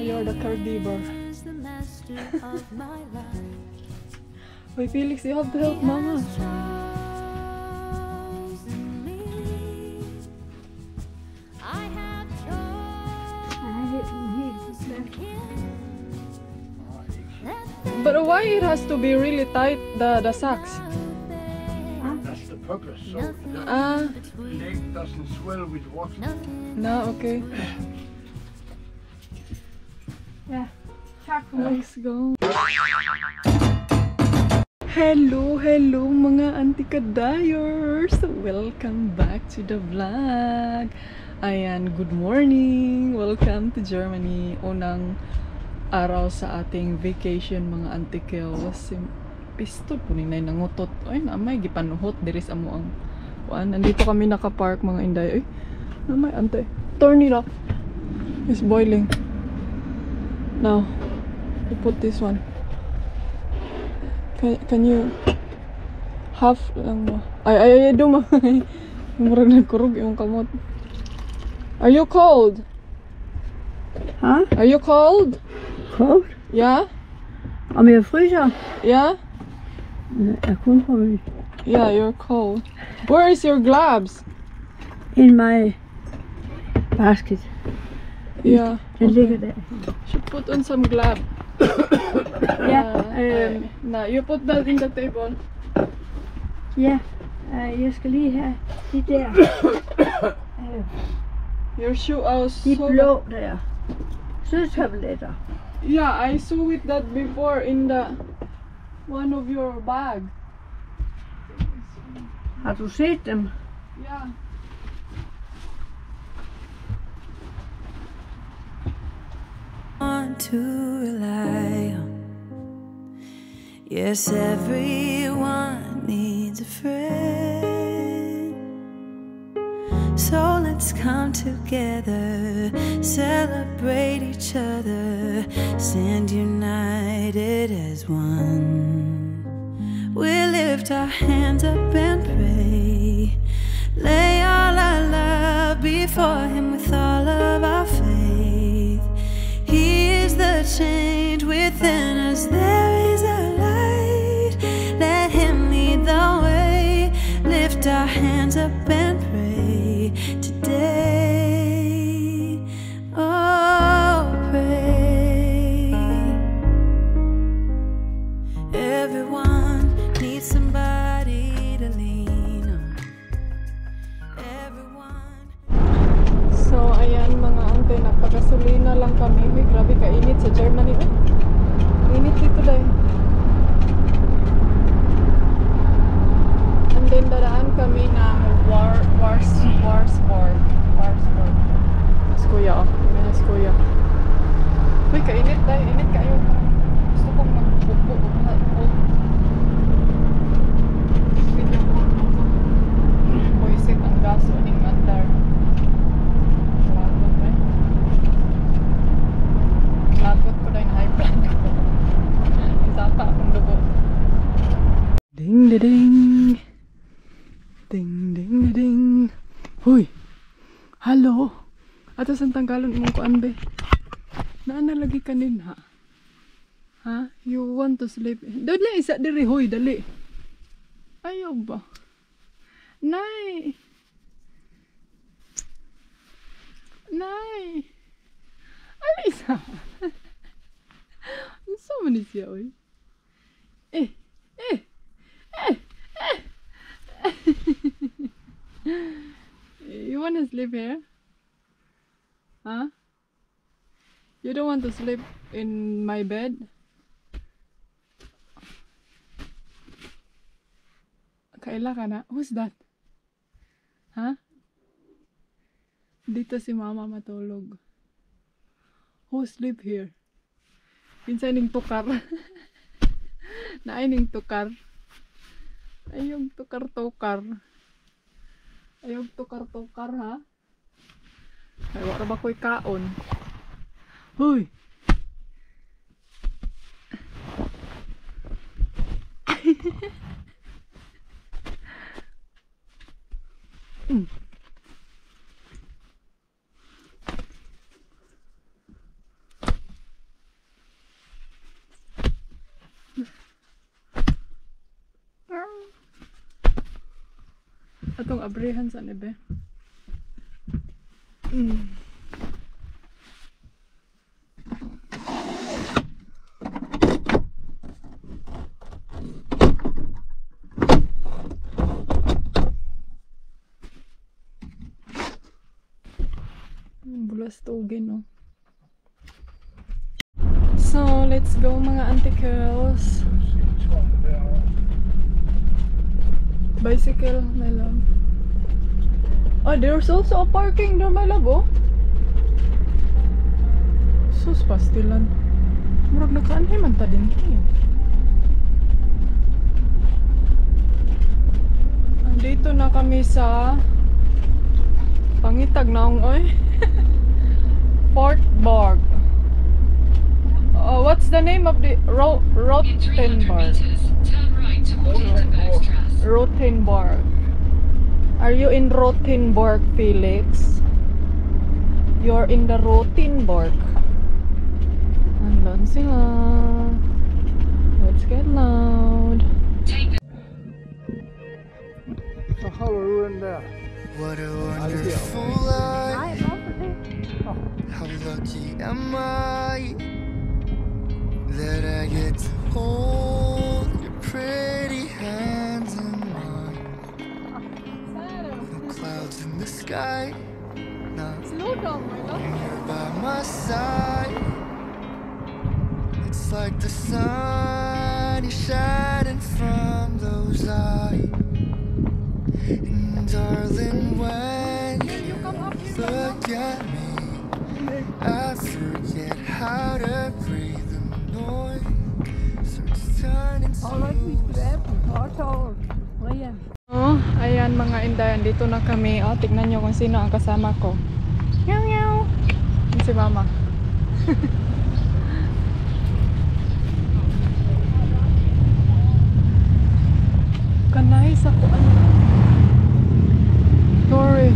you're the caregiver. Wait, Felix, you have to help Mama. But why it has to be really tight, the socks? That's the purpose, so the leg doesn't swell with water. No, okay. Yeah. Let's go. Hello mga antikadayers! Welcome back to the vlog. Ayan, good morning! Welcome to Germany. Unang araw sa ating vacation mga antikels. Pistol po ninay nangutot. Ay, namay gipanuhot diri sa mo ang kuan. Nandito kami nakapark mga inday. Ay, namay ante. Turn it off. It's boiling. Now, you put this one. Can you half lang mo? Ay, duma. Murag nagkurog yung kamot. Are you cold? Huh? Are you cold? Cold? Yeah? Om jeg fryser? Yeah? Jeg kun på mig. Yeah, you're cold. Where is your gloves? In my basket. Yeah. Den ligger der. Should put on some gloves. Ja, No, you put that in the table. ja. Jeg skal lige have de der. Your shoe was De so blå der. Sødtabletter. Yeah, I saw it that before in the one of your bag. Har du set dem? Yeah. Want to rely on. Yes, everyone needs a friend. So let's come together, celebrate each other, stand united as one. We'll lift our hands up and pray, lay all our love before Him with all of our faith. He is the change within us, there is a light, let Him lead the way, lift our hands up and pray today, oh pray. Everyone needs somebody to lean on. Everyone. So, ayan mga ante, nagpagasolina lang kami. Uy, grabe kainit sa Germany. Init dito dahil. And then, dadaan kami ng Warsborg. Mas kuya, oh. Mas kuya. Uy, kainit dahil. Init kayo. Gusto kong magbukbuk. Moisit ang gaso ning andar. Lagot ko na yung high blood ko. Isapa akong dugo. Ding ding ding. Ding ding ding. Hoy. Hello. Ato sa tanggalon mong kuan be. Naana lagi kanin ha. Ha? You want to sleep? Dali isa diri hoy, dali. Ayaw ba? Nay. Nay. Alisa. So many siya oy. You wanna sleep here? Huh? You don't want to sleep in my bed? Kaila ka na? Who's that? Huh? Dito si mama matulog. Who sleep here? Pinsan ning tukar. Naay ning tukar. Ayong tukar-tukar. Ayong tukar-tukar ha. Ay, wala ba ko'y kaon? Huy! Atong abrihan sa nebe. Bulas tugin, no? So, let's go mga auntie girls. Bicycle, my love. Oh, there's also a parking there, my love, oh. Sus, pastilan. Murag nakaanay man ta din kayo. Andito na kami sa Pangitag naong, oy. Fort Borg. What's the name of the Rothenburg? Rothenburg. Are you in Rothenburg, Felix? You're in the Rothenburg. Andun sila. Let's get loud. Så holder du den der. What a wonderful life. How lucky am I that I get to hold your pretty hands in mine. No clouds in the sky, not Slow down, my love. when you're by my side. It's like the sun is shining from those eyes. And darling, when you look at me, I forget how to breathe. The noise starts turning Oh, ayan mga indayan, dito na kami. Oh, tignan nyo kung sino ang kasama ko. Meow meow. Yan si mama. Kanay sa kuan. Sorry.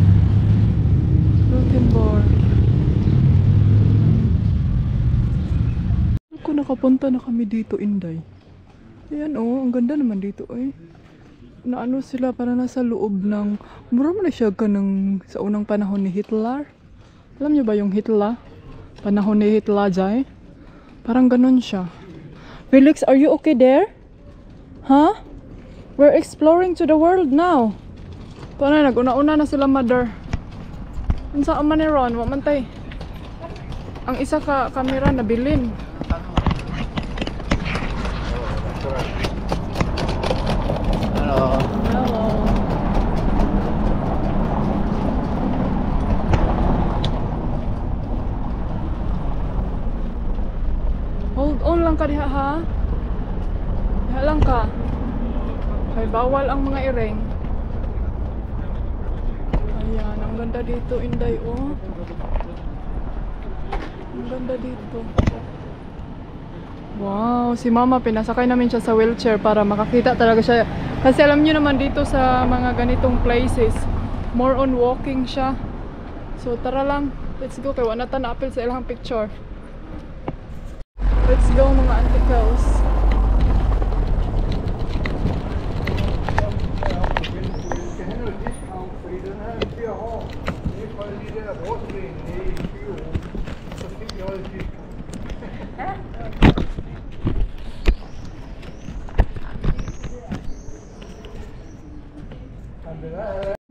Rothenburg. Ako nakapunta na kami dito, Inday. Ayan oh, ang ganda naman dito eh. Na ano sila para nasa loob ng mura mo na siya ka ng sa unang panahon ni Hitler. Alam niyo ba yung Hitler? Panahon ni Hitler jay? Parang ganun siya. Felix, are you okay there? Huh? We're exploring to the world now. Paano nag-una-una na sila, mother. Unsa man ni Ron, wa man tay. Ang isa ka kamera nabilin. Hello. Hello. Hold on lang ka diha, ha? Diha lang ka. Kay bawal ang mga ireng. Ayan, ang ganda dito, Inday, oh. Ang ganda dito. Wow, si mama pinasakay namin siya sa wheelchair para makakita talaga siya. Kasi alam niyo naman dito sa mga ganitong places, more on walking siya. So tara lang, let's go. Kaya wala na na-apil sa ilang picture. Let's go mga auntie girls.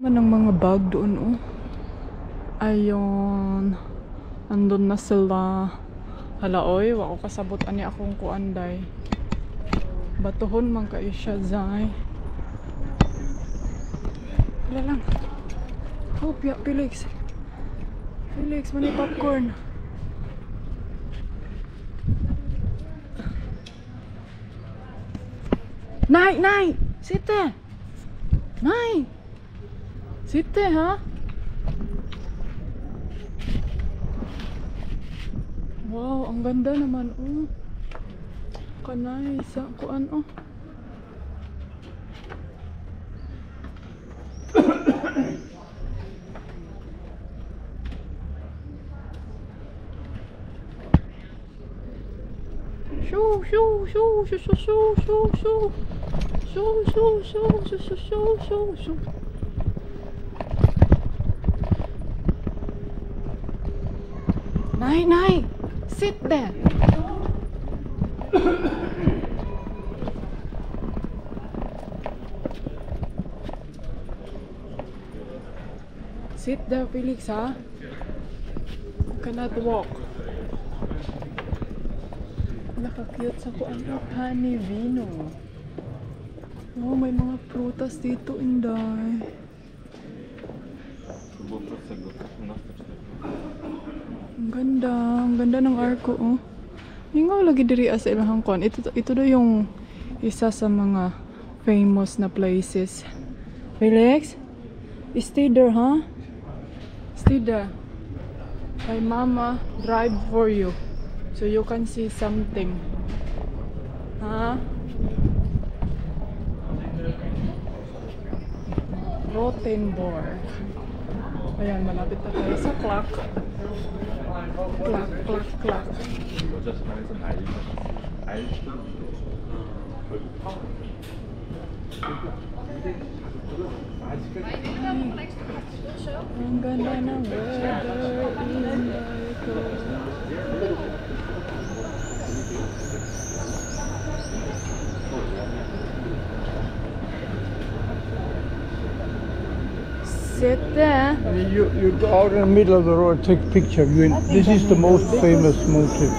Man ang mga bag doon, oh. Ayun. Andun na sila. Hala, oy, wa ko kasabot ani akong kuanday. Batuhon man kayo siya, zay. Hala lang. Hope ya, Felix. Felix, mani popcorn. Nay, nay! Site! Nay! Site, ha? Wow, ang ganda naman, oh. Kanay, sa kuan, oh. Shoo, shoo, shoo, shoo, shoo, shoo, shoo, shoo. Shoo, shoo, shoo, shoo, shoo, shoo, shoo, shoo. Nay, Nay! Sit there! Sit there, Felix, ha? You cannot walk. Nakakute sa kuan honey vino. Oh, may mga prutas dito, Inday. Ang ganda ng arko, oh. Hingaw lagi diri sa ilang kon. Ito daw yung isa sa mga famous na places. Felix, stay there, huh? Stay there. My mama drive for you so you can see something. Huh? Rothenburg. Ayan, malapit na tayo sa clock. Clock. Ang ganda ng weather in Daiko. Sit there. You go out in the middle of the road, take a picture. This is the most famous motif.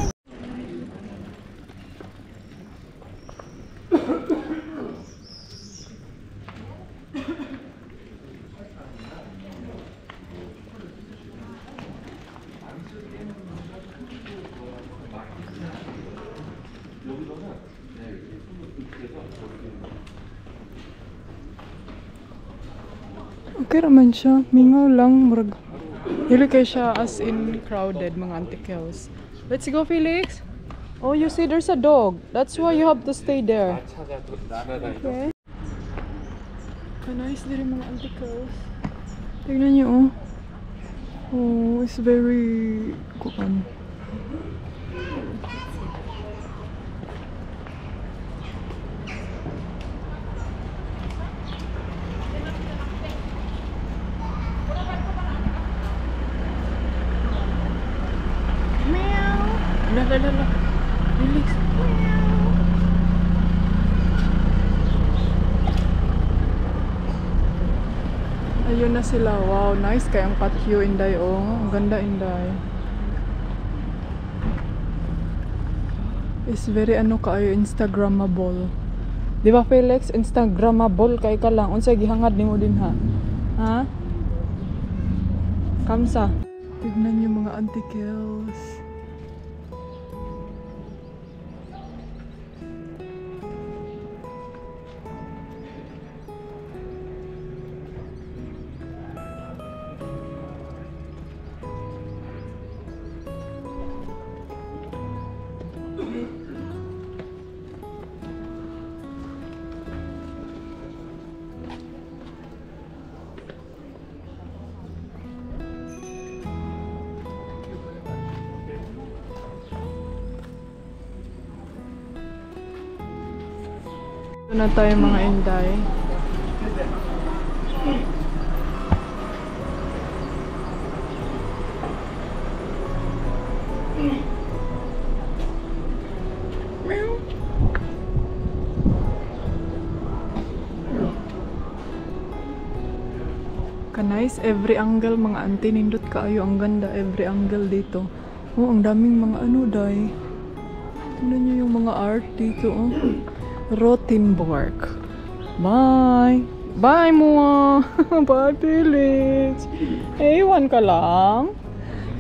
Okay naman siya. Mingaw lang. Murag. Dili kay siya as in crowded mga antique house. Let's go, Felix. Oh, you see there's a dog. That's why you have to stay there. Okay. Nice din mga antique house. Tignan niyo, oh. Oh, it's very kuan. La. Felix. Ayun na sila. Wow, nice kayang patio, Inday. Oh, ang ganda, Inday. It's very kaayo Instagrammable. Di ba, Felix? Instagrammable kay ka lang. Unsay gihangad nimo din, ha? Ha? Kamsa. Tignan niyo mga antikels. Ito na tayo mga Inday. Kanais every angle mga auntie, nindot kaayo ang ganda every angle dito. Oh, ang daming mga day. Tingnan niyo yung mga art dito, oh. Rothenburg. Bye! Bye mo! Bye, Felix! Ewan ka lang.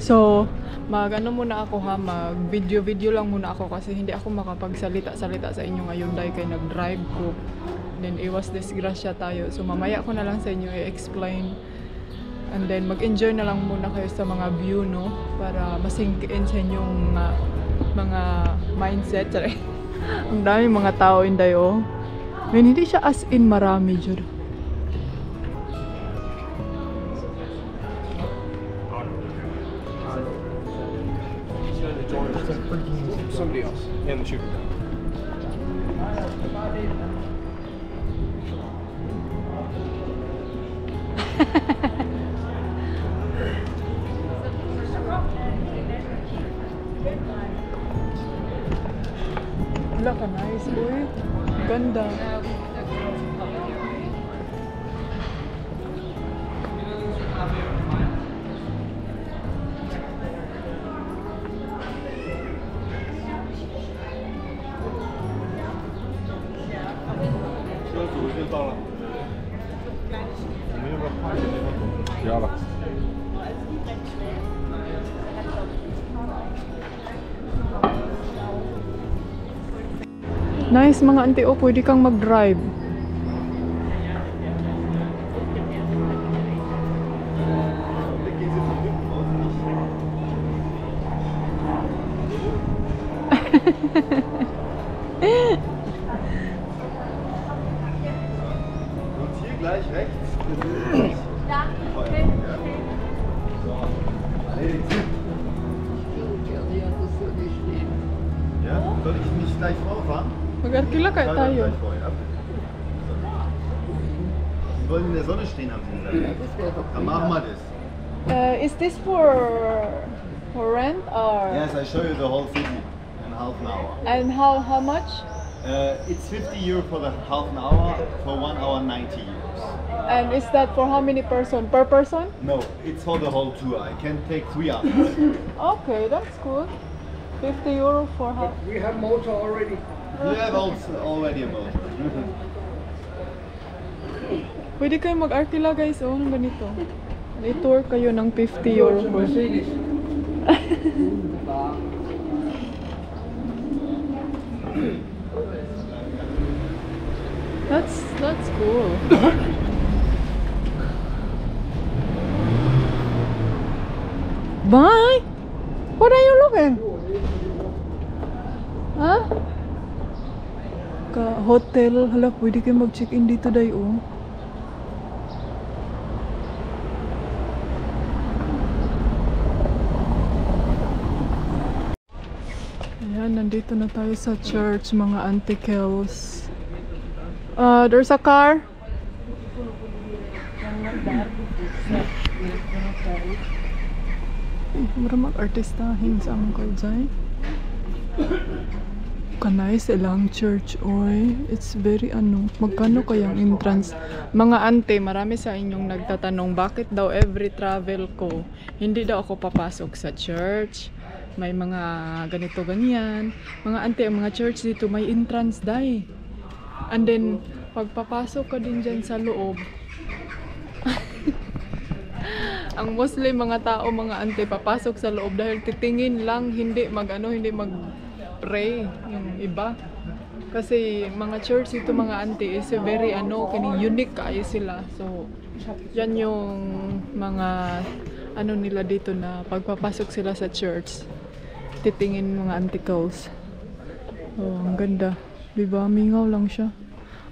So, muna ako ha, mag-video lang muna ako kasi hindi ako makapagsalita-salita sa inyo ngayon dahil kay nag-drive ko. Then, iwas disgrasya tayo. So, mamaya ko na lang sa inyo i-explain. And then, mag-enjoy na lang muna kayo sa mga view, no? Para masink in sa inyong mga mindset. Ang dami mga tao, Inday, oh. Hindi siya as in marami, Jud. Somebody else in the shooting. guys. Uy, ganda. Nice mga auntie, oh, pwede kang mag-drive. Und hier gleich rechts. Ja, okay. Ja, soll ich nicht gleich vorfahren? Mag-arkila Ich kaya fahre tayo. gleich vor, ja? Sie wollen in der Sonne stehen, haben Sie gesagt. Dann machen wir das. Is this for rent or? Yes, I show you the whole city in half an hour. And how much? It's 50 euro for the half an hour, for 1 hour 90 euros. And is that for how many person? Per person? No, it's for the whole tour. I can take 3 hours. Okay, that's cool. 50 euro for half. We have motor already. You have also already a boat. Pwede kayo mag-arkila guys, oh, ng ganito. I-tour kayo ng 50 euro. Mercedes. That's cool. Bye! What are you looking? Ha? Ka-hotel. Hala, pwede kayo mag-check-in dito day, oh. Ayan, nandito na tayo sa church, mga Auntie Kels. There's a car. Maraming artistahin sa among kalsay. Kanay sa ilang church, oy. It's very magkano kayang entrance? Mga ante, marami sa inyong nagtatanong, bakit daw every travel ko, hindi daw ako papasok sa church? May mga ganito ganyan. Mga ante, ang mga church dito may entrance dai. And then, pagpapasok ka din dyan sa loob, ang Muslim mga tao, mga ante, papasok sa loob dahil titingin lang, hindi mag-pray yung iba. Kasi mga church ito, mga ante, is very unique kayo sila. So, yan yung mga nila dito na pagpapasok sila sa church, titingin mga anticles. Oh, ang ganda. Diba? Mingaw lang siya.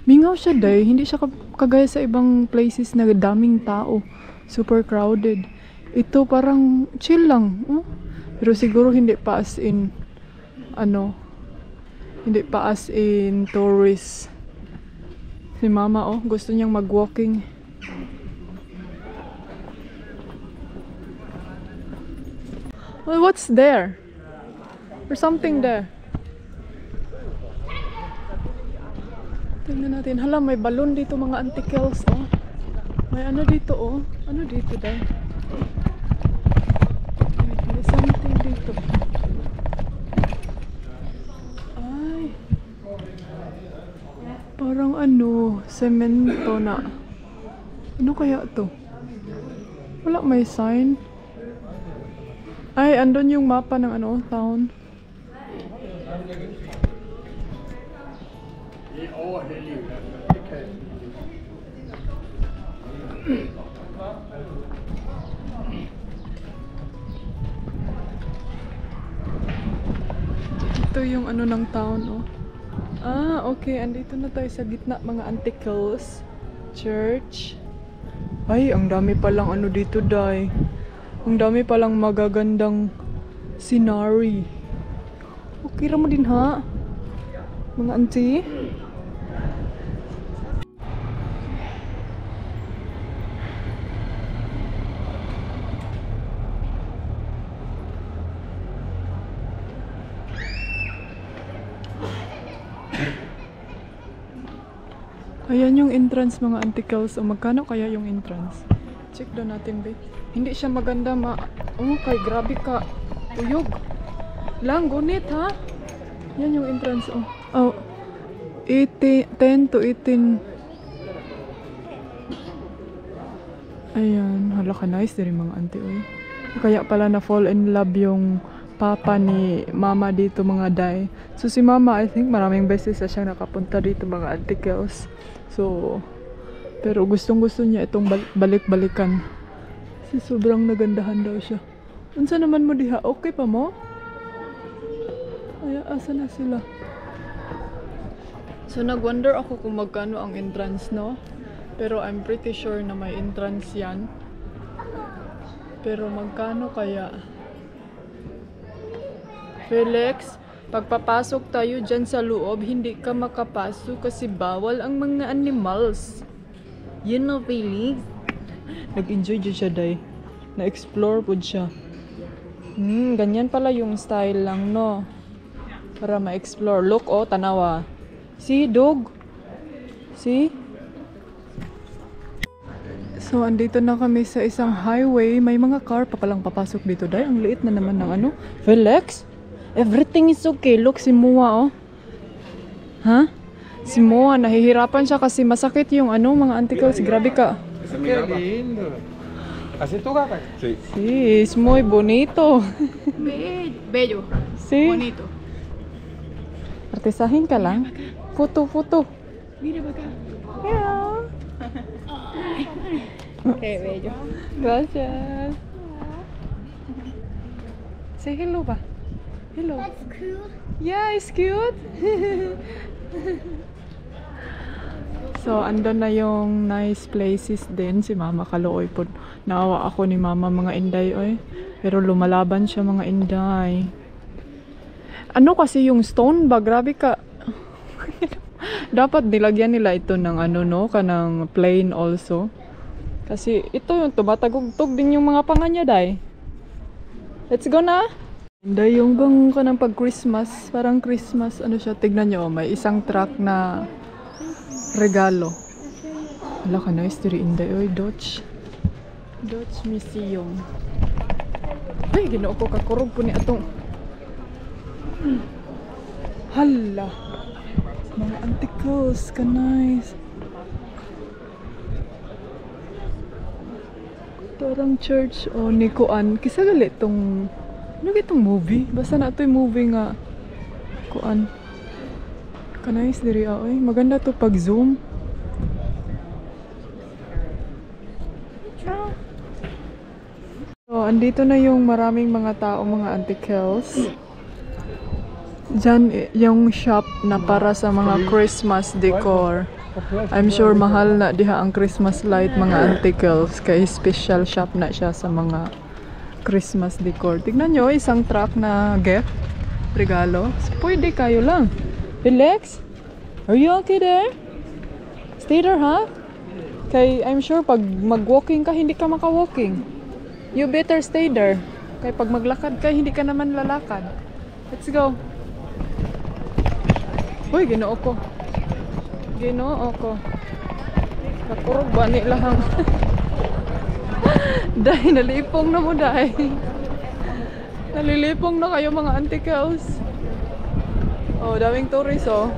Mingaw siya day. Hindi siya kagaya sa ibang places na daming tao. Super crowded. Ito parang chill lang. Pero siguro hindi pa as in hindi pa as in tourist. Si mama, oh, gusto niyang mag-walking. Well, what's there? There's something there. Tingnan natin. Hala, may balon dito mga antikels, oh. May dito, oh. Ano dito daw? May something dito. Ay. Parang semento na. Ano kaya to? Wala may sign. Ay, andun yung mapa ng town. Ito yung ng town, oh. Ah, okay. Andito na tayo sa gitna, mga antikels. Church. Ay, ang dami palang dito, day. Ang dami palang magagandang scenery. Okay ra mo din, ha? Mga auntie. Ayan yung entrance mga antikels. O magkano kaya yung entrance? Check daw natin, babe. Hindi siya maganda oh, kay grabe ka. Uyog. Lang, gunit ha? Yan yung entrance, oh. Oh, 10 to 18. Ayan, hala ka nice din mga auntie, oy. Kaya pala na fall in love yung papa ni mama dito mga day. So si mama, I think maraming beses na siya nakapunta dito mga antikels. So, pero gustong-gusto niya itong balik-balikan. Kasi sobrang nagandahan daw siya. Unsa naman mo diha? Okay pa mo? Ay, asa na sila? So, nag-wonder ako kung magkano ang entrance, no? Pero I'm pretty sure na may entrance yan. Pero magkano kaya? Felix, pagpapasok tayo dyan sa loob, hindi ka makapasok kasi bawal ang mga animals. You know, Felix? Nag-enjoy dyan siya, day. Na-explore po siya. Ganyan pala yung style lang, no? Para ma-explore. Look, oh, tanawa. See, dog? See? So, andito na kami sa isang highway. May mga car pa palang papasok dito, day. Ang liit na naman ng ano. Felix? Everything is okay. Look, si Moa, oh. Ha? Si Moa, nahihirapan siya kasi masakit yung ano, mga antikels. Grabe ka. Qué lindo. ¿Así tú, gata? Sí. Sí, es muy bonito. Bello. Sí. Bonito. Artisahin ka lang. Foto, foto. Mira para acá. Yeah. Qué bello. Gracias. Say hello ba? Hello. That's cool. Yeah, it's cute. So, andun na yung nice places din. Si Mama Kalooy po. Naawa ako ni Mama mga inday, oy. Pero lumalaban siya mga inday. Ano kasi yung stone ba? Grabe ka. Dapat nilagyan nila ito ng ano, no? Kanang plain also. Kasi ito yung tumatagugtog din yung mga panga niya, day. Let's go na. Inday yung bang kanang pag Christmas. Parang Christmas, ano siya. Tignan nyo, may isang truck na regalo. Wala ka na, history inday. Oy, Dodge Museum. Ay, ginoo ko kakurog po ni atong. Hala. Mga antikos, ka nice. Parang church o ni Kuan. Kisa gali itong, ano itong movie? Basta na ito yung movie nga. Kuan. Ka nice diri oy. Maganda to pag zoom. So, andito na yung maraming mga tao, mga antikels. Diyan yung shop na para sa mga Christmas decor. I'm sure mahal na diha ang Christmas light mga antikels. Kaya special shop na siya sa mga Christmas decor. Tignan nyo, isang truck na gift. Regalo. So, pwede kayo lang. Felix? Are you okay there? Stay there, ha? Kay I'm sure pag mag-walking ka, hindi ka maka-walking. You better stay there. Kay pag maglakad ka, hindi ka naman lalakad. Let's go. Uy, ginoo ko. Ginoo ko. Nakurog ba ni lang? Dahil nalipong na mo dahil. Nalilipong na kayo mga antikels. Oh, daming tourist oh.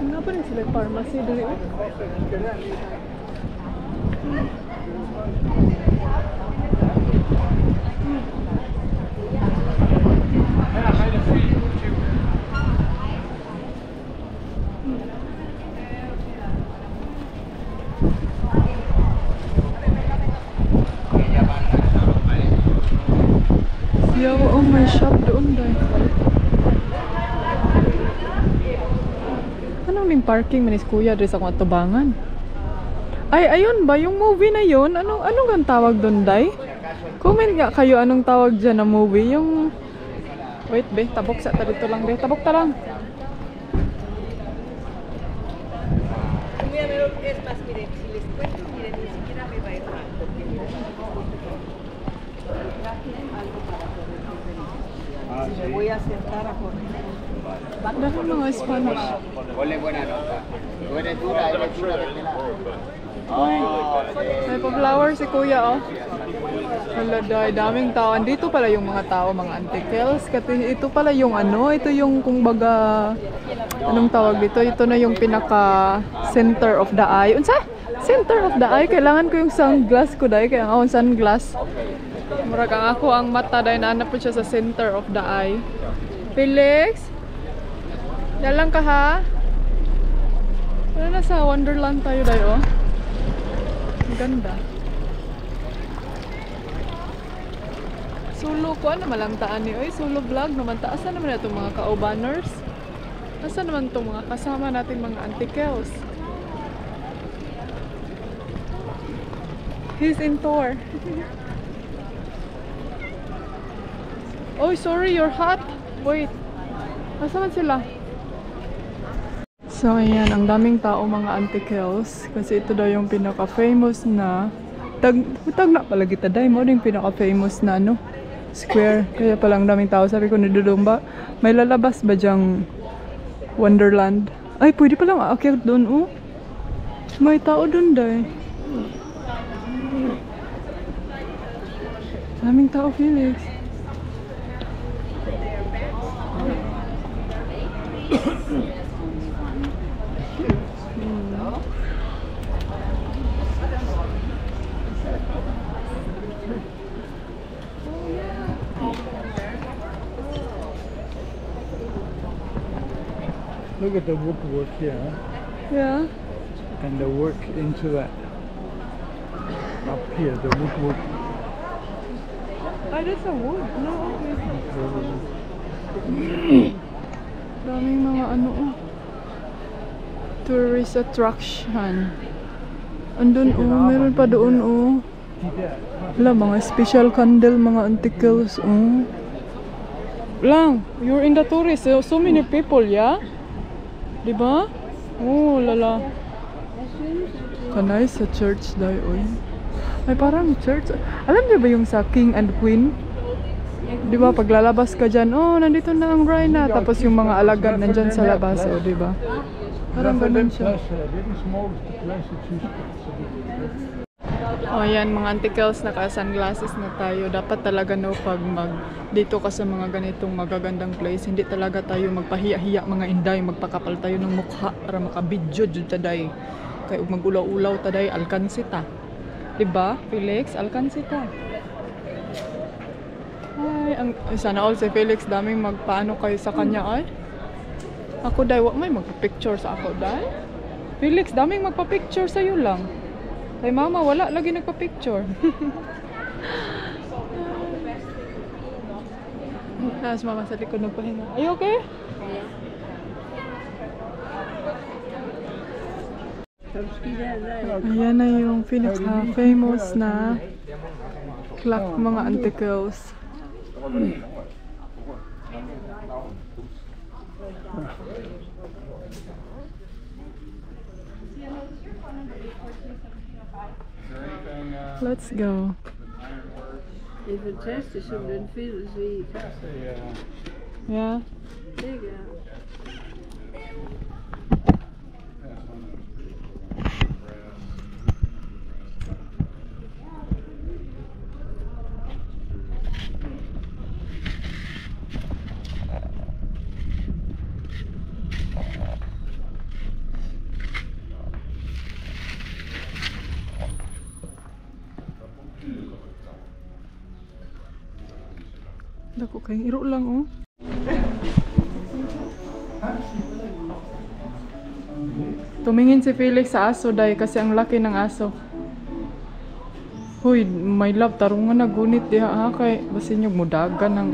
Nga pa rin sila yung pharmacy dali. Yo, oh my shop doon dahil. Anong ning parking manis kuya dres akong atubangan? Ay, ayun ba yung movie na yun? Anong ang tawag doon, day? Comment nga kayo anong tawag dyan na movie. Yung... Wait, be. Tabok sa dito lang, be. Tabok ta lang. Dahil mga Spanish. May pa-flower si kuya, oh. Wala dahi, daming tao. Andito pala yung mga tao, mga antikels. Ito pala yung ano, ito yung kung baga, anong tawag dito? Ito na yung pinaka center of the eye. Unsa? Center of the eye? Kailangan ko yung sunglass ko dahi. Kaya ako sunglass. Murag ang ako ang mata dahi, naanap po siya sa center of the eye. Felix? Dalang ka ha? Ano na sa Wonderland tayo dahi, oh. Ang ganda. Sulo ko, ano malantaan ni? Oy, solo vlog naman. Asa naman na itong mga ka-obaners? Asa naman itong mga kasama nating mga antikels? He's in tour. Oh, sorry, you're hot. Wait. Asa man sila? So, ayan, ang daming tao mga antikels. Kasi ito daw yung pinaka-famous na tag na pala kita dahi mo yung pinaka-famous na ano, square. Kaya palang daming tao. Sabi ko, nidudumba, may lalabas ba dyang Wonderland? Ay, pwede palang aakyat doon, oh. May tao doon dahi. Daming tao, Felix. Look at the woodwork here, huh? Yeah. And the work into that. Up here, the woodwork. Ay, that's a wood. No, okay. Daming mga ano, oh. Tourist attraction. Andun, oh. Meron pa doon, oh. Wala, mga special candle, mga antikels, oh. Lang, you're in the tourist. So many people, yeah? Diba? Oh, lala. Kanay sa church dahi, oy. Ay, parang church. Alam niyo ba yung sa King and Queen? Diba, paglalabas ka dyan, oh, nandito na ang Rhina. Tapos yung mga alagad nandyan sa labas, oh, diba? Parang ganun siya. Oh, yan, mga antikels, naka-sunglasses na tayo. Dapat talaga, no, pag dito ka sa mga ganitong magagandang place, hindi talaga tayo magpahiya-hiya mga inday, magpakapal tayo ng mukha para makabidyo dyan taday. Kaya magulaw-ulaw taday, alkansi ta. Diba, Felix? Alkansi ta. Ay, sana all si Felix, daming magpaano kayo sa kanya, ay. Ako day, wag may magpa-picture sa ako, day. Felix, daming magpa-picture sa'yo lang. Ay, mama, wala lagi nagpa-picture. Tapos mama sa likod nagpahinga. Are you okay? Ayan na yung pinaka-famous na clock mga antikels. Let's go. Det er fantastisk, som den findes i. Yeah. Ikke? Dako kayong iro lang, oh. Tumingin si Felix sa aso, day, kasi ang laki ng aso. Huy, my love, tarungan na gunit diha, ha, kay basin yung mudaga ng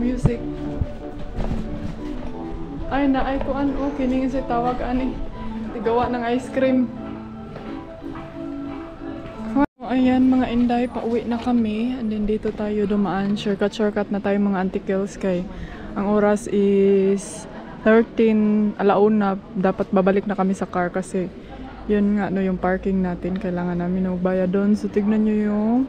music. Ay, naay ko an, oh, kiningin si tawag, ani. Tigawa ng ice cream. Ayan mga Inday, pauwi na kami. And then dito tayo dumaan. Shortcut na tayo mga Auntie Kels kay ang oras is 13 alauna. Dapat babalik na kami sa car kasi yun nga no, yung parking natin. Kailangan namin magbayad doon. So tignan nyo yung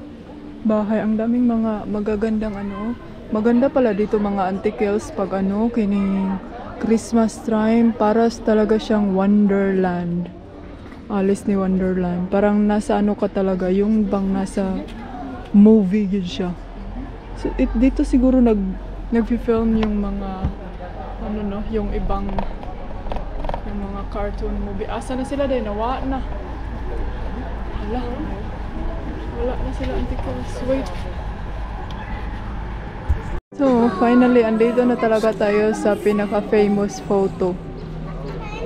bahay. Ang daming mga magagandang ano. Maganda pala dito mga Auntie Kels pag ano, kining Christmas time. Para talaga siyang Wonderland. Alice ni Wonderland. Parang nasa ano ka talaga, yung bang nasa movie yun siya. So, dito siguro nag-film yung mga ano no, yung ibang yung mga cartoon movie. Asa na sila din? Nawa na. Wala na sila Auntie Kels. Wait. So, finally, andito na talaga tayo sa pinaka-famous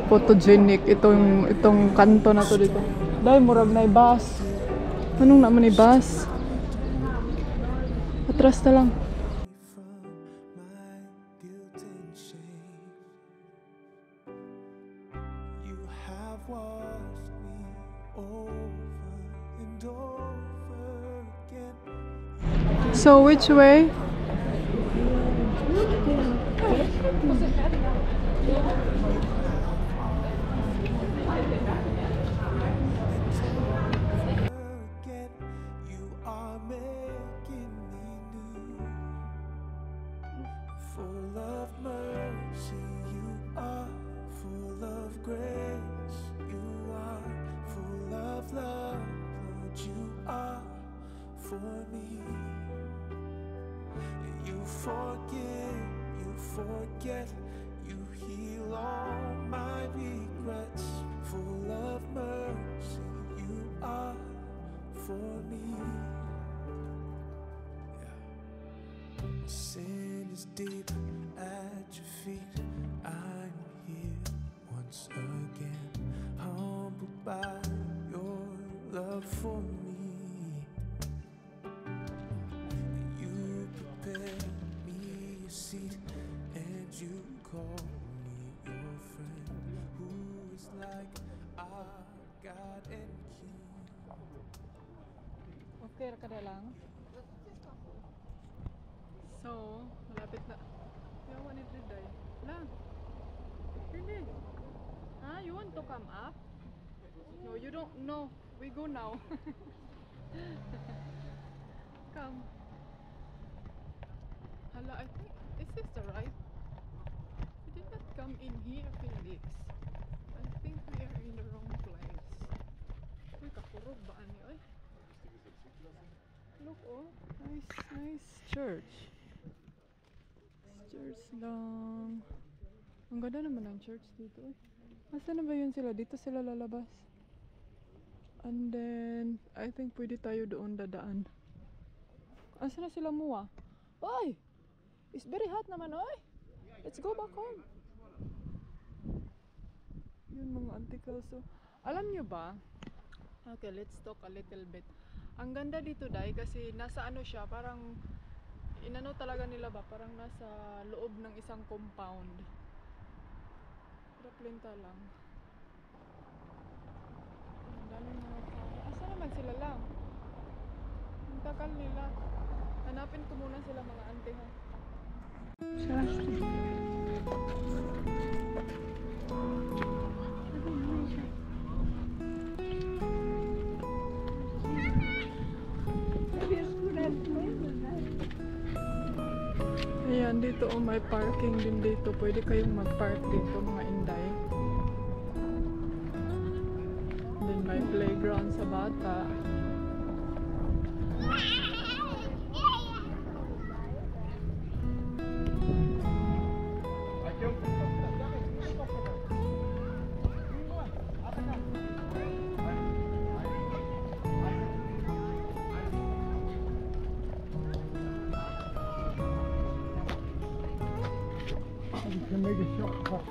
photogenic itong kanto na to dito. Dahil murag na bus. Anong naman bus? Atras na lang. So which way? Full of mercy, you are full of grace, you are full of love, Lord, you are for me. You forgive, you forget, you heal all my regrets. Full of mercy, you are for me. Sin is deep at your feet. I'm here once again, humbled by your love for me. You prepare me a seat and you call me your friend, who is like our God and King. Okay ka na lang. So, malapit na. Yawa ni Triday. Lang. Hindi. Ah, you want to come up? No, you don't. No, we go now. Come. Hala, I think, is this the right? We did not come in here, Felix. I think we are in the wrong place. Uy, kakurog ba ani? Oy. Look, oh. Nice church. Church lang. Ang ganda naman ng church dito. Asa na ba yun sila? Dito sila lalabas. And then, I think pwede tayo doon dadaan. Asa na sila muwa? Oy! It's very hot naman, oy! Let's go back home. Yun mga Auntie Kels. So, alam nyo ba? Okay, let's talk a little bit. Ang ganda dito dahil kasi nasa ano siya, parang inano talaga nila ba, parang nasa loob ng isang compound. Raplinta lang. Ang daming mga tao. Asa naman sila lang? Ang tagal nila. Hanapin ko muna sila mga ante ha. Ayan, dito may parking din dito. Pwede kayong mag-park dito mga Inday. Then may playground sa bata.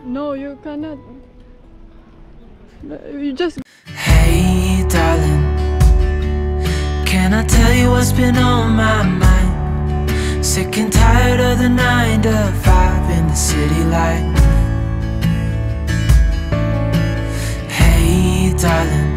No, you cannot. You just. Hey, darling, can I tell you what's been on my mind? Sick and tired of the 9 to 5 in the city life. Hey, darling,